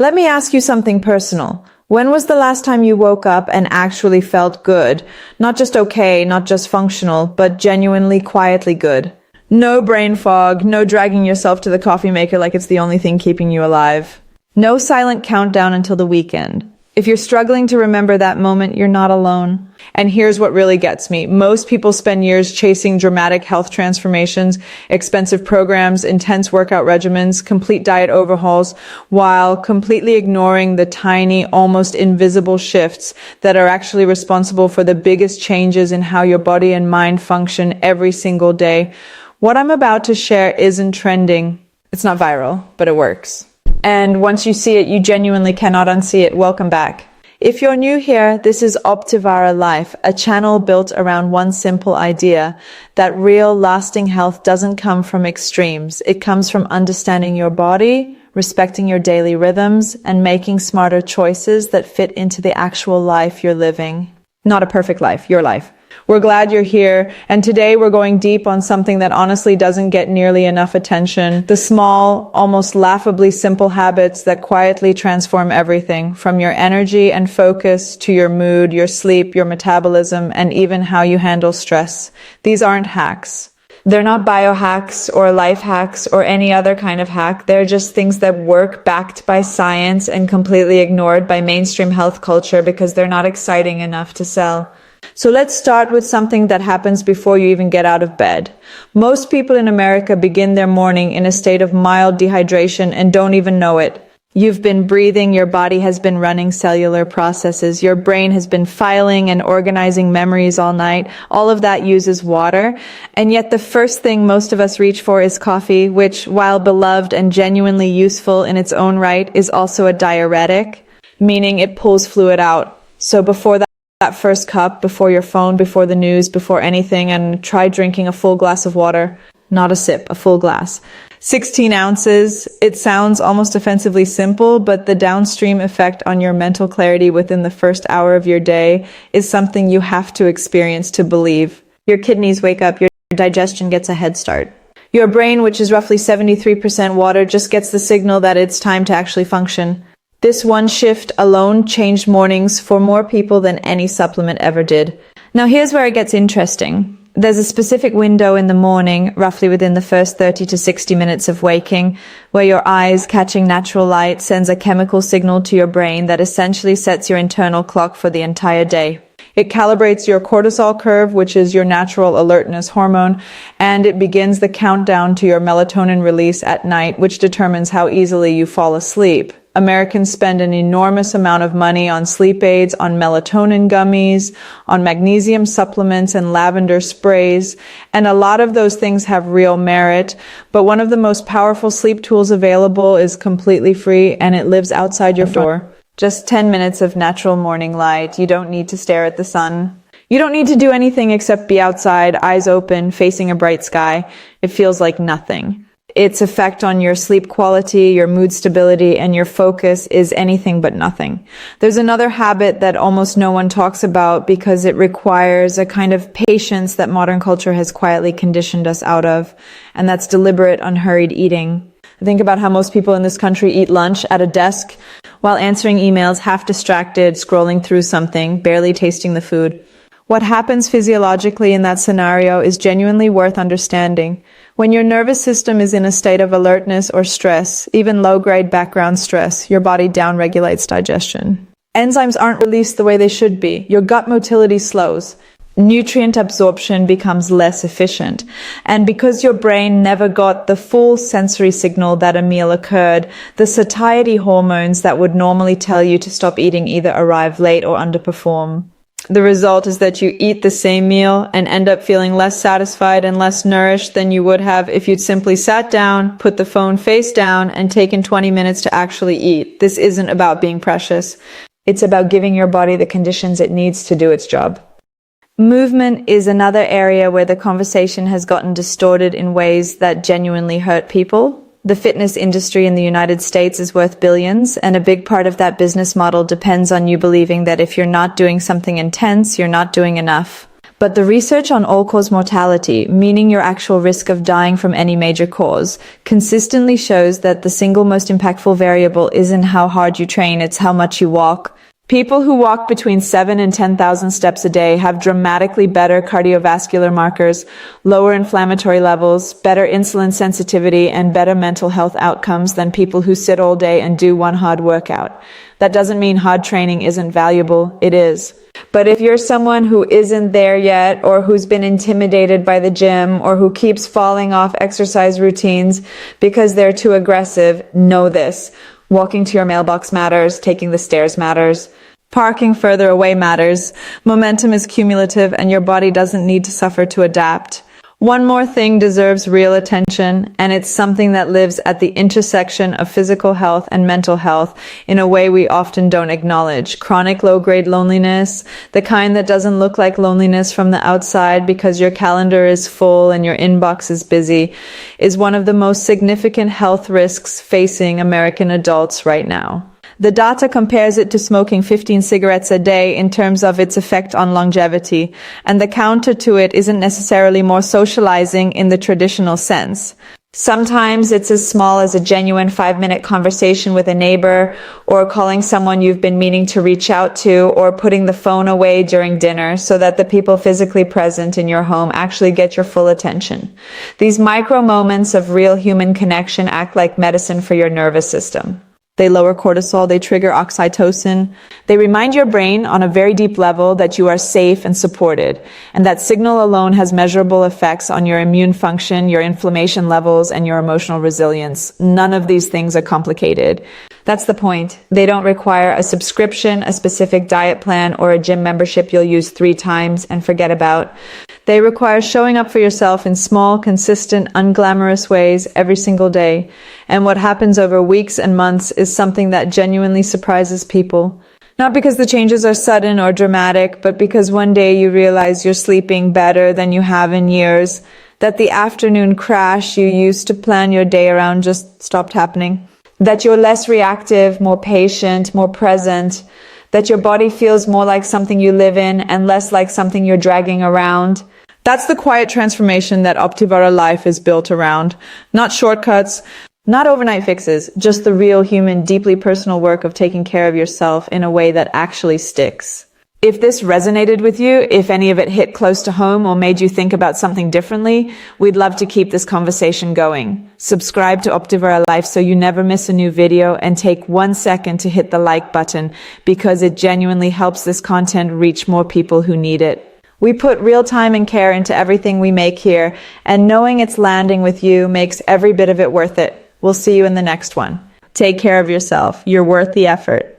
Let me ask you something personal. When was the last time you woke up and actually felt good? Not just okay, not just functional, but genuinely, quietly good. No brain fog, no dragging yourself to the coffee maker like it's the only thing keeping you alive. No silent countdown until the weekend. If you're struggling to remember that moment, you're not alone. And here's what really gets me. Most people spend years chasing dramatic health transformations, expensive programs, intense workout regimens, complete diet overhauls, while completely ignoring the tiny, almost invisible shifts that are actually responsible for the biggest changes in how your body and mind function every single day. What I'm about to share isn't trending. It's not viral, but it works. And once you see it, you genuinely cannot unsee it. Welcome back. If you're new here, this is Optivara Life, a channel built around one simple idea, that real lasting health doesn't come from extremes. It comes from understanding your body, respecting your daily rhythms, and making smarter choices that fit into the actual life you're living. Not a perfect life, your life. We're glad you're here, and today we're going deep on something that honestly doesn't get nearly enough attention. The small, almost laughably simple habits that quietly transform everything, from your energy and focus to your mood, your sleep, your metabolism, and even how you handle stress. These aren't hacks. They're not biohacks or life hacks or any other kind of hack. They're just things that work, backed by science and completely ignored by mainstream health culture because they're not exciting enough to sell. So let's start with something that happens before you even get out of bed. Most people in America begin their morning in a state of mild dehydration and don't even know it. You've been breathing, your body has been running cellular processes, your brain has been filing and organizing memories all night. All of that uses water. And yet the first thing most of us reach for is coffee, which, while beloved and genuinely useful in its own right, is also a diuretic, meaning it pulls fluid out. So before that first cup, before your phone, before the news, before anything, and try drinking a full glass of water. Not a sip, a full glass. 16 ounces. It sounds almost offensively simple, but the downstream effect on your mental clarity within the first hour of your day is something you have to experience to believe. Your kidneys wake up, your digestion gets a head start. Your brain, which is roughly 73% water, just gets the signal that it's time to actually function. This one shift alone changed mornings for more people than any supplement ever did. Now here's where it gets interesting. There's a specific window in the morning, roughly within the first 30 to 60 minutes of waking, where your eyes catching natural light sends a chemical signal to your brain that essentially sets your internal clock for the entire day. It calibrates your cortisol curve, which is your natural alertness hormone, and it begins the countdown to your melatonin release at night, which determines how easily you fall asleep. Americans spend an enormous amount of money on sleep aids, on melatonin gummies, on magnesium supplements and lavender sprays, and a lot of those things have real merit, but one of the most powerful sleep tools available is completely free, and it lives outside your door. Just 10 minutes of natural morning light. You don't need to stare at the sun. You don't need to do anything except be outside, eyes open, facing a bright sky. It feels like nothing. Its effect on your sleep quality, your mood stability, and your focus is anything but nothing. There's another habit that almost no one talks about because it requires a kind of patience that modern culture has quietly conditioned us out of, and that's deliberate, unhurried eating. Think about how most people in this country eat lunch at a desk while answering emails, half distracted, scrolling through something, barely tasting the food. What happens physiologically in that scenario is genuinely worth understanding. When your nervous system is in a state of alertness or stress, even low-grade background stress, your body downregulates digestion. Enzymes aren't released the way they should be. Your gut motility slows. Nutrient absorption becomes less efficient. And because your brain never got the full sensory signal that a meal occurred, the satiety hormones that would normally tell you to stop eating either arrive late or underperform. The result is that you eat the same meal and end up feeling less satisfied and less nourished than you would have if you'd simply sat down, put the phone face down, and taken 20 minutes to actually eat. This isn't about being precious. It's about giving your body the conditions it needs to do its job. Movement is another area where the conversation has gotten distorted in ways that genuinely hurt people. The fitness industry in the United States is worth billions, and a big part of that business model depends on you believing that if you're not doing something intense, you're not doing enough. But the research on all-cause mortality, meaning your actual risk of dying from any major cause, consistently shows that the single most impactful variable isn't how hard you train, it's how much you walk. People who walk between 7 and 10,000 steps a day have dramatically better cardiovascular markers, lower inflammatory levels, better insulin sensitivity, and better mental health outcomes than people who sit all day and do one hard workout. That doesn't mean hard training isn't valuable. It is. But if you're someone who isn't there yet, or who's been intimidated by the gym, or who keeps falling off exercise routines because they're too aggressive, know this. Walking to your mailbox matters. Taking the stairs matters. Parking further away matters. Momentum is cumulative, and your body doesn't need to suffer to adapt. One more thing deserves real attention, and it's something that lives at the intersection of physical health and mental health in a way we often don't acknowledge. Chronic low-grade loneliness, the kind that doesn't look like loneliness from the outside because your calendar is full and your inbox is busy, is one of the most significant health risks facing American adults right now. The data compares it to smoking 15 cigarettes a day in terms of its effect on longevity, and the counter to it isn't necessarily more socializing in the traditional sense. Sometimes it's as small as a genuine 5-minute conversation with a neighbor, or calling someone you've been meaning to reach out to, or putting the phone away during dinner so that the people physically present in your home actually get your full attention. These micro moments of real human connection act like medicine for your nervous system. They lower cortisol, they trigger oxytocin. They remind your brain on a very deep level that you are safe and supported. And that signal alone has measurable effects on your immune function, your inflammation levels, and your emotional resilience. None of these things are complicated. That's the point. They don't require a subscription, a specific diet plan, or a gym membership you'll use 3 times and forget about. They require showing up for yourself in small, consistent, unglamorous ways every single day. And what happens over weeks and months is something that genuinely surprises people. Not because the changes are sudden or dramatic, but because one day you realize you're sleeping better than you have in years, that the afternoon crash you used to plan your day around just stopped happening, that you're less reactive, more patient, more present, that your body feels more like something you live in and less like something you're dragging around. That's the quiet transformation that Optivara life is built around. Not shortcuts, not overnight fixes, just the real human, deeply personal work of taking care of yourself in a way that actually sticks. If this resonated with you, if any of it hit close to home or made you think about something differently, we'd love to keep this conversation going. Subscribe to Optivara Life so you never miss a new video, and take 1 second to hit the like button because it genuinely helps this content reach more people who need it. We put real time and care into everything we make here, and knowing it's landing with you makes every bit of it worth it. We'll see you in the next one. Take care of yourself. You're worth the effort.